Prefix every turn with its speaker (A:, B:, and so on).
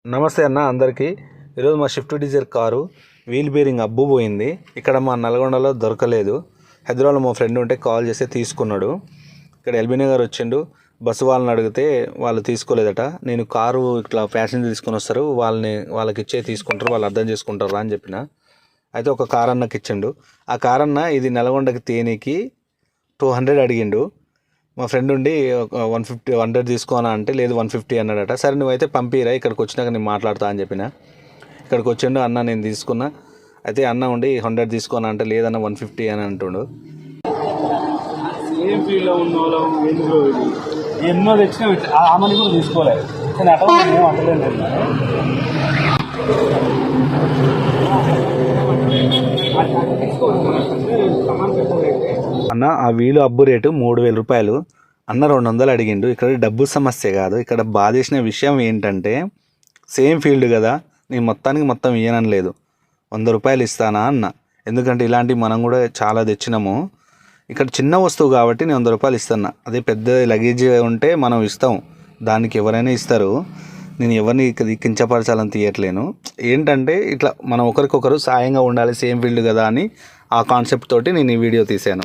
A: నమస్తే అన్న అందరికీ. ఈరోజు మా Swift Dzire car wheel bearing అబ్బు పోయింది. ఇక్కడ మా నల్గొండలో దొరకలేదు. హైదరాబాద్లో మా ఫ్రెండ్ ఉంటే కాల్ చేస్తే తీసుకున్నాడు. ఇక్కడ ఎల్బీ నగర్ వచ్చిండు. బస్సు వాళ్ళని అడిగితే వాళ్ళు తీసుకోలేదట. నేను కారు ఇట్లా ప్యాసింజర్ తీసుకొని వస్తారు, వాళ్ళకి ఇచ్చే తీసుకుంటారు, వాళ్ళు అర్థం చేసుకుంటారు అని చెప్పిన. అయితే ఒక కార్ అన్నకి ఇచ్చిండు. ఆ కార్ అన్న ఇది నల్గొండకి తేనీకి 200 అడిగిండు. మా ఫ్రెండ్ ఉండి 100 తీసుకోనా అంటే లేదు 150 అన్నాడట. సరే నువ్వైతే పంపిరా, ఇక్కడికి వచ్చినాక నేను మాట్లాడతా అని చెప్పిన. ఇక్కడికి వచ్చిండు అన్న, నేను తీసుకున్నా. అయితే అన్న ఉండి 100 తీసుకోనా అంటే లేదన్న 150 అని అంటుండు.
B: సేమ్ ఫీల్డ్లో ఉన్న వాళ్ళం ఎందుకు ఎన్నో తెచ్చినా ఆమెను కూడా తీసుకోలేదు. కానీ అట్లా ఏం అంటలేదు.
A: అన్న ఆ వీలు అబ్బు రేటు 3000 రూపాయలు. అన్న 200 అడిగిండు. ఇక్కడ డబ్బు సమస్య కాదు, ఇక్కడ బాధేసిన విషయం ఏంటంటే సేమ్ ఫీల్డ్ కదా, నేను మొత్తం ఇయ్యనని లేదు, 100 రూపాయలు ఇస్తానా అన్న. ఎందుకంటే ఇలాంటివి మనం కూడా చాలా తెచ్చినాము. ఇక్కడ చిన్న వస్తువు కాబట్టి నేను 100 రూపాయలు ఇస్తున్నా. అదే పెద్ద లగేజ్ ఉంటే మనం ఇస్తాం, దానికి ఎవరైనా ఇస్తారు. నేను ఎవరిని కించపరచాలని తీయట్లేను. ఏంటంటే ఇట్లా మనం ఒకరికొకరు సాయంగా ఉండాలి, సేమ్ ఫీల్డ్ కదా అని ఆ కాన్సెప్ట్ తోటి నేను ఈ వీడియో తీశాను.